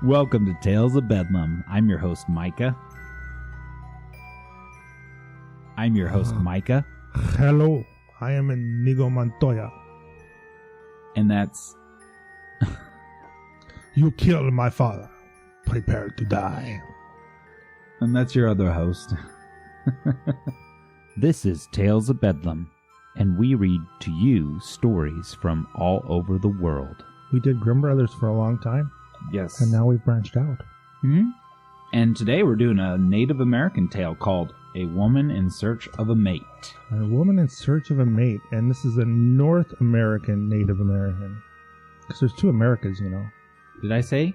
Welcome to Tales of Bedlam. I'm your host, Micah. Hello, I am Inigo Montoya. And that's... You killed my father. Prepare to die. And that's your other host. This is Tales of Bedlam, and we read to you stories from all over the world. We did Grimm Brothers for a long time. Yes. And now we've branched out. Mm-hmm. And today we're doing a Native American tale called A Woman in Search of a Mate. A Woman in Search of a Mate. And this is a North American Native American. Because there's two Americas, you know. Did I say?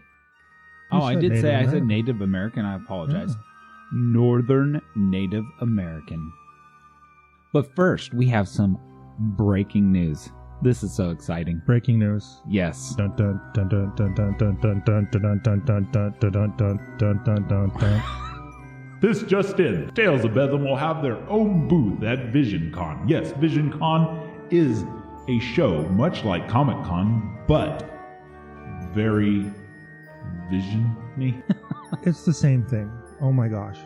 I said Native American. I apologize. Yeah. Northern Native American. But first, we have some breaking news. This is so exciting. Breaking news. Yes. Dun dun dun dun dun dun dun dun dun dun dun dun dun dun dun dun dun dun dun. This just in. Tales of Bedlam will have their own booth at VisionCon. Yes, VisionCon is a show much like Comic-Con, but very vision-y. It's the same thing. Oh my gosh.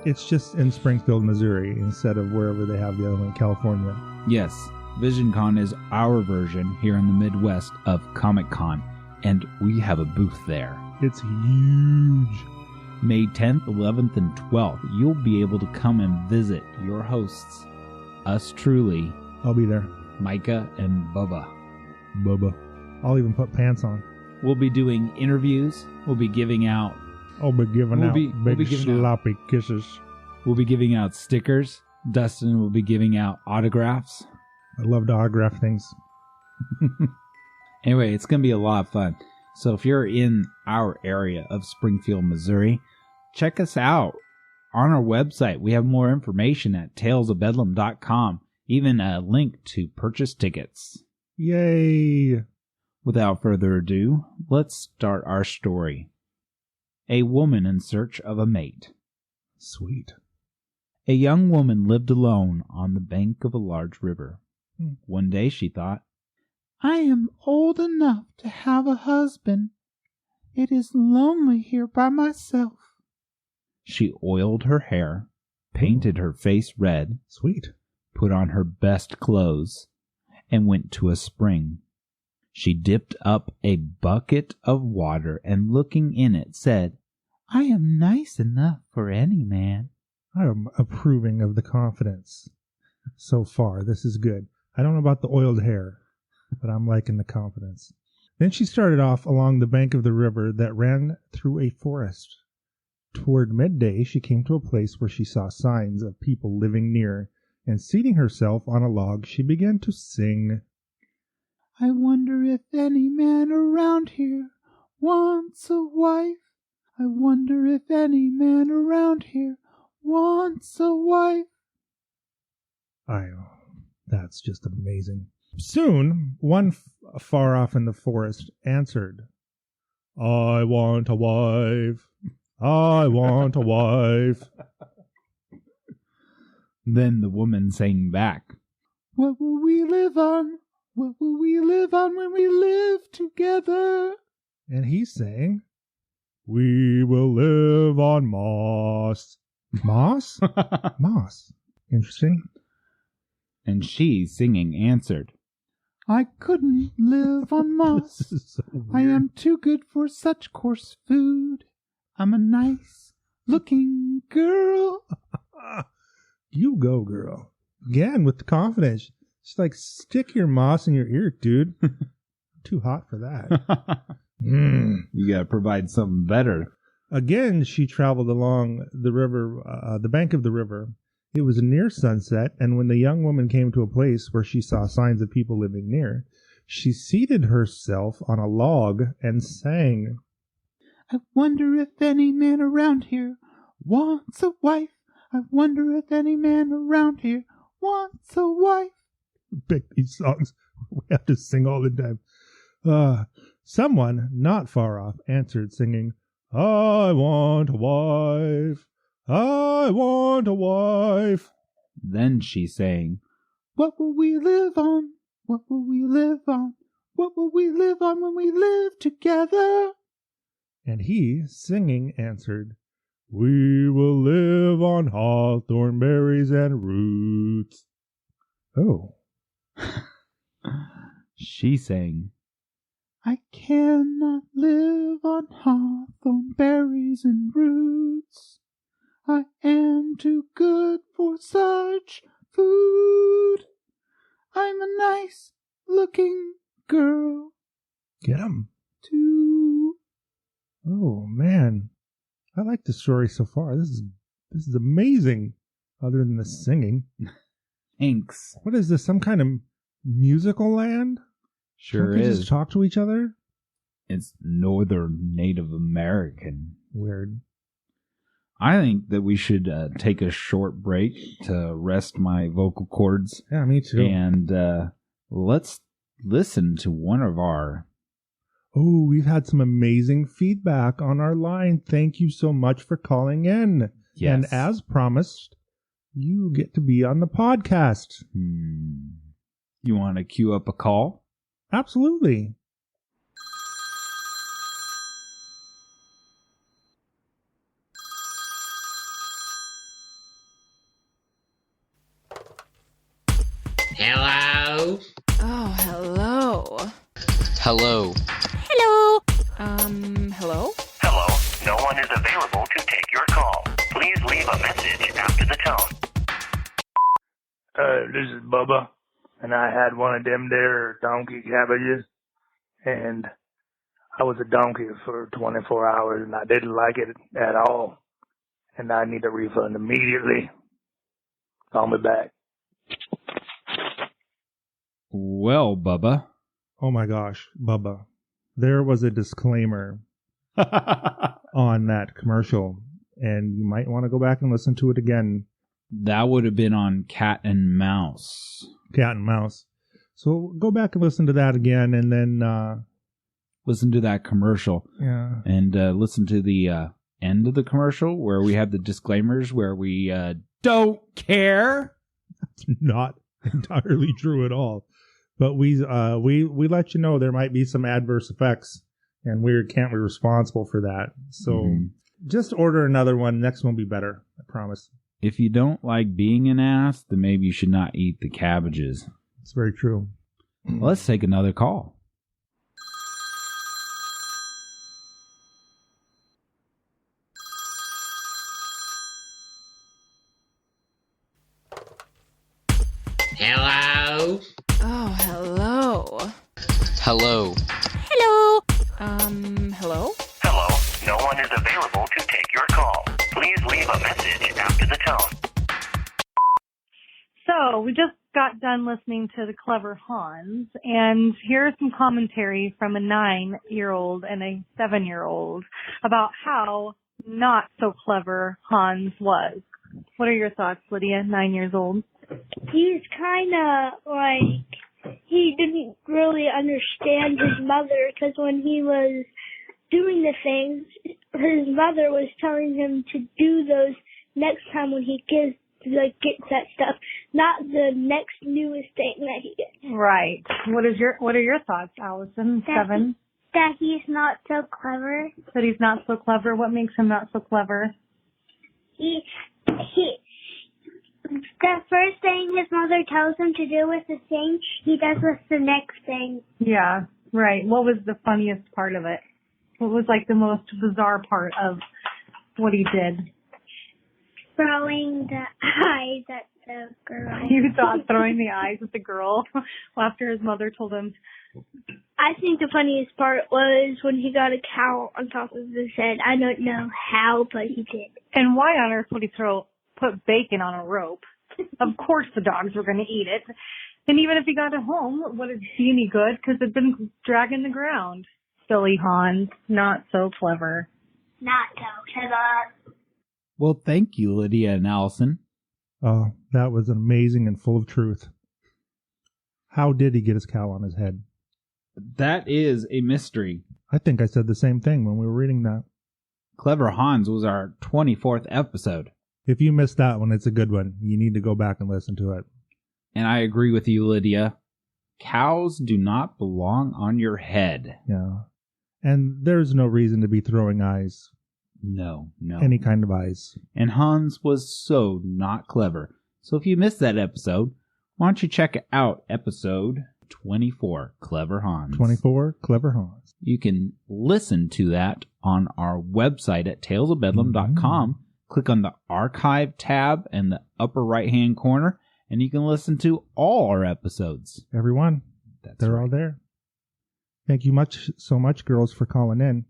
It's just in Springfield, Missouri, instead of wherever they have the other one in California. Yes. VisionCon is our version here in the Midwest of Comic-Con, and we have a booth there. It's huge. May 10th, 11th, and 12th, you'll be able to come and visit your hosts, us truly, I'll be there. Micah and Bubba. I'll even put pants on. We'll be doing interviews. We'll be giving out... I'll be giving out big sloppy kisses. We'll be giving out stickers. Dustin will be giving out autographs. I love to autograph things. Anyway, it's going to be a lot of fun. So if you're in our area of Springfield, Missouri, check us out on our website. We have more information at talesofbedlam.com, even a link to purchase tickets. Yay! Without further ado, let's start our story. A Woman in Search of a Mate. Sweet. A young woman lived alone on the bank of a large river. One day she thought, I am old enough to have a husband. It is lonely here by myself. She oiled her hair, painted her face red, Sweet, put on her best clothes, and went to a spring. She dipped up a bucket of water and looking in it said, I am nice enough for any man. I am approving of the confidence. So far, this is good. I don't know about the oiled hair, but I'm liking the confidence. Then she started off along the bank of the river that ran through a forest. Toward midday, she came to a place where she saw signs of people living near, and seating herself on a log, she began to sing. I wonder if any man around here wants a wife. I wonder if any man around here wants a wife. That's just amazing. Soon, one far off in the forest answered, I want a wife. I want a wife. Then the woman sang back, What will we live on? What will we live on when we live together? And he sang, We will live on moss. Moss? Moss. Interesting. And she, singing, answered, I couldn't live on moss. So I am too good for such coarse food. I'm a nice-looking girl. You go, girl. Again, with the confidence. Just like, stick your moss in your ear, dude. Too hot for that. You gotta provide something better. Again, she traveled along the river, the bank of the river. It was near sunset, and when the young woman came to a place where she saw signs of people living near, she seated herself on a log and sang, I wonder if any man around here wants a wife. I wonder if any man around here wants a wife. Pick these songs. We have to sing all the time. Someone not far off answered, singing, I want a wife. I want a wife. Then she sang, What will we live on? What will we live on? What will we live on when we live together? And he, singing, answered, "We will live on hawthorn berries and roots." Oh. She sang, "I cannot live on hawthorn berries and roots. I am too good for such food. I'm a nice-looking girl, Get him. too." Oh, man. I like the story so far. This is amazing, other than the singing. Thanks. What is this, some kind of musical land? Sure Don't they is. just talk to each other? It's Northern Native American. Weird. I think that we should take a short break to rest my vocal cords. Yeah, me too. And let's listen to one of our... Oh, we've had some amazing feedback on our line. Thank you so much for calling in. Yes. And as promised, you get to be on the podcast. You want to queue up a call? Absolutely. Hello? Oh, hello. Hello. Hello. Hello? Hello, no one is available to take your call. Please leave a message after the tone. This is Bubba, and I had one of them there donkey cabbages, and I was a donkey for 24 hours, and I didn't like it at all, and I need a refund immediately. Call me back. Well, Bubba. Oh my gosh, Bubba. There was a disclaimer on that commercial, and you might want to go back and listen to it again. That would have been on Cat and Mouse. Cat and Mouse. So go back and listen to that again, and then Listen to that commercial. yeah. And listen to the end of the commercial where we have the disclaimers where we don't care. It's not entirely true at all. But we let you know there might be some adverse effects, and we can't be responsible for that. So just order another one. Next one will be better. I promise. If you don't like being an ass, then maybe you should not eat the cabbages. It's very true. Let's take another call. Hello? Oh, hello. Hello. Hello. Hello? Hello, no one is available to take your call. Please leave a message after the tone. So we just got done listening to the Clever Hans, and here's some commentary from a 9-year-old and a 7-year-old about how not so clever Hans was. What are your thoughts, Lydia, 9 years old? He's kind of like, he didn't really understand his mother, because when he was doing the things, his mother was telling him to do those next time when he gets that stuff, not the next newest thing that he gets. Right. What are your thoughts, Allison? 7? That he's not so clever. That he's not so clever. What makes him not so clever? The first thing his mother tells him to do with the thing, he does with the next thing. Yeah, right. What was the funniest part of it? What was like the most bizarre part of what he did? Throwing the eyes at the girl. You thought throwing the eyes at the girl after his mother told him. I think the funniest part was when he got a cow on top of his head. I don't know how, but he did. And why on earth would he put bacon on a rope? Of course the dogs were going to eat it. And even if he got it home, would it be any good? Because it'd been dragging the ground. Silly Hans. Not so clever. Not so clever. Well, thank you, Lydia and Allison. Oh, that was amazing and full of truth. How did he get his cow on his head? That is a mystery. I think I said the same thing when we were reading that. Clever Hans was our 24th episode. If you missed that one, it's a good one. You need to go back and listen to it. And I agree with you, Lydia. Cows do not belong on your head. Yeah. And there's no reason to be throwing eyes. No. Any kind of eyes. And Hans was so not clever. So if you missed that episode, why don't you check out episode 24, Clever Hans. 24, Clever Hans. You can listen to that on our website at talesofbedlam.com. Mm-hmm. Click on the archive tab in the upper right-hand corner, and you can listen to all our episodes. Everyone. They're all there. Thank you so much, girls, for calling in.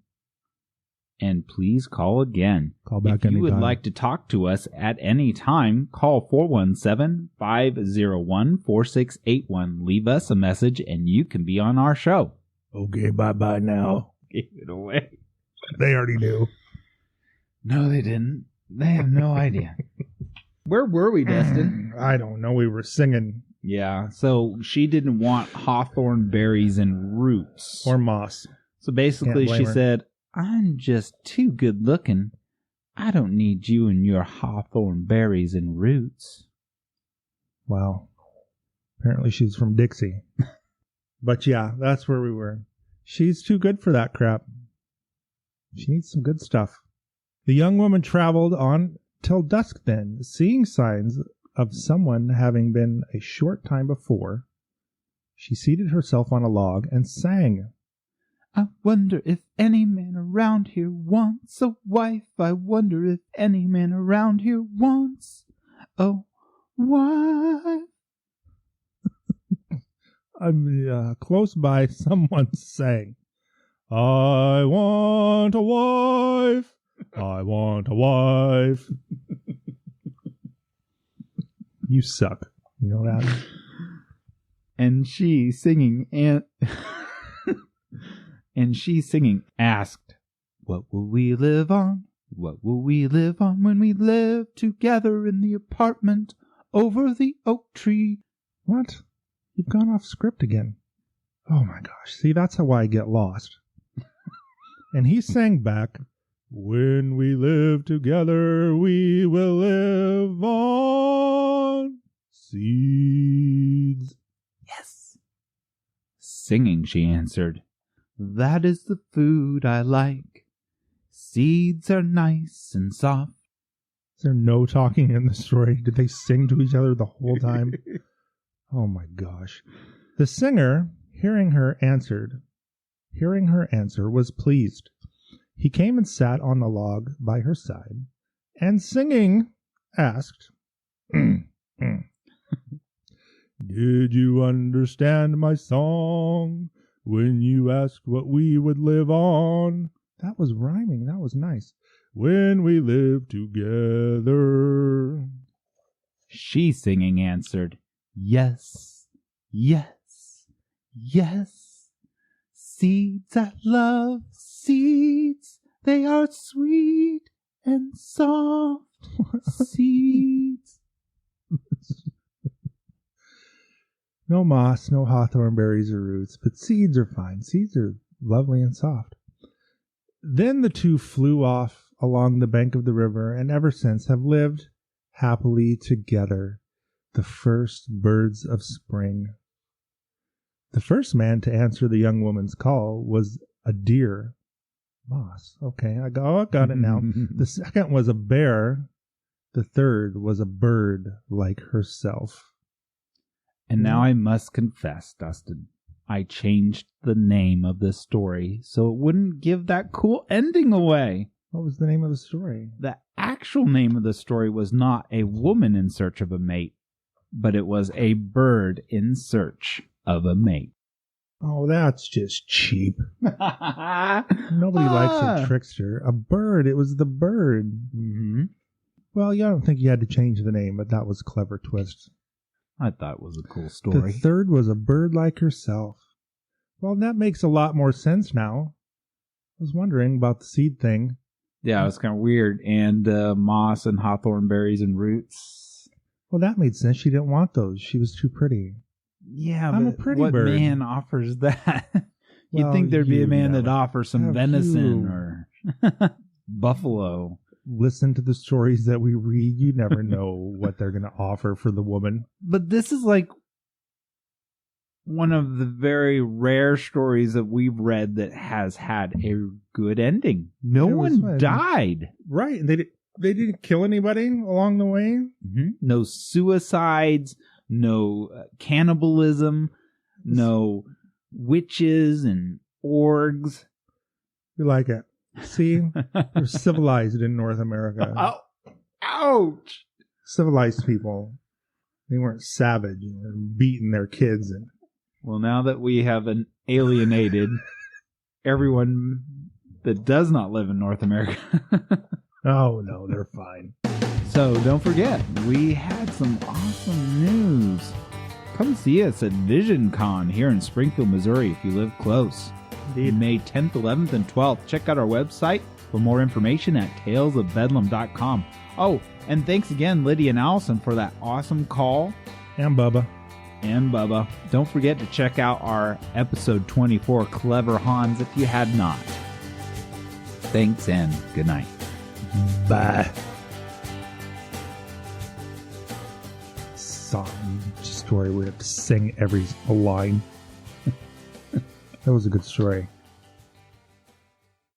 And please call again. Call back anytime. If you would anytime. like to talk to us at any time, call 417-501-4681. Leave us a message, and you can be on our show. Okay, bye-bye now. Gave it away. They already knew. No, they didn't. They have no idea. Where were we, Dustin? I don't know. We were singing. Yeah, so she didn't want hawthorn berries and roots. Or moss. So basically she said, I'm just too good looking. I don't need you and your hawthorn berries and roots. Wow. Apparently she's from Dixie. But yeah, that's where we were. She's too good for that crap. She needs some good stuff. The young woman traveled on till dusk then, seeing signs of someone having been a short time before. She seated herself on a log and sang. I wonder if any man around here wants a wife. I wonder if any man around here wants a wife. I'm close by. Someone sang, I want a wife. I want a wife. You suck. You know that? And she singing and she singing asked, what will we live on? What will we live on when we live together in the apartment over the oak tree? What? You've gone off script again. Oh my gosh. See, that's how I get lost. And he sang back, when we live together, we will live on seeds. Yes. Singing, she answered, that is the food I like. Seeds are nice and soft. Is there no talking in the story? Did they sing to each other the whole time? Oh my gosh. The singer, hearing her answer, was pleased. He came and sat on the log by her side, and singing, asked, Did you understand my song when you asked what we would live on? That was rhyming. That was nice. When we live together. She singing answered, yes, yes, yes. Seeds I love, seeds, they are sweet and soft. Seeds. No moss, no hawthorn berries or roots, but seeds are fine. Seeds are lovely and soft. Then the two flew off along the bank of the river, and ever since have lived happily together, the first birds of spring. The first man to answer the young woman's call was a deer. Moss. Okay, I got it now. The second was a bear. The third was a bird like herself. And now I must confess, Dustin, I changed the name of this story so it wouldn't give that cool ending away. What was the name of the story? The actual name of the story was not A Woman in Search of a Mate, but it was A Bird in Search of a Mate. Oh, that's just cheap. Nobody likes a trickster. A bird. It was the bird. Mm-hmm. Well, yeah, I don't think you had to change the name, but that was a clever twist. I thought it was a cool story. The third was a bird like herself. Well, that makes a lot more sense now. I was wondering about the seed thing. Yeah, it was kind of weird. And moss and hawthorn berries and roots. Well, that made sense. She didn't want those. She was too pretty. Yeah, I'm but a pretty what bird. Man offers that? You'd Well, think there'd be you a man never- that offers some Have venison you- or buffalo. Listen to the stories that we read. You never know what they're going to offer for the woman. But this is like one of the very rare stories that we've read that has had a good ending. No one died. Right. They didn't kill anybody along the way. Mm-hmm. No suicides, no cannibalism, no witches and orgs. We like it. See, we're civilized in North America. Oh, ouch! Civilized people. They weren't savage and beating their kids. And well, now that we have alienated everyone that does not live in North America. Oh, no, they're fine. So don't forget, we had some awesome news. Come see us at VisionCon here in Springfield, Missouri if you live close. Indeed. May 10th, 11th, and 12th. Check out our website for more information at talesofbedlam.com. Oh, and thanks again, Lydia and Allison, for that awesome call. And Bubba. Don't forget to check out our episode 24, Clever Hans, if you had not. Thanks and good night. Bye. Song story. We have to sing every line. That was a good story.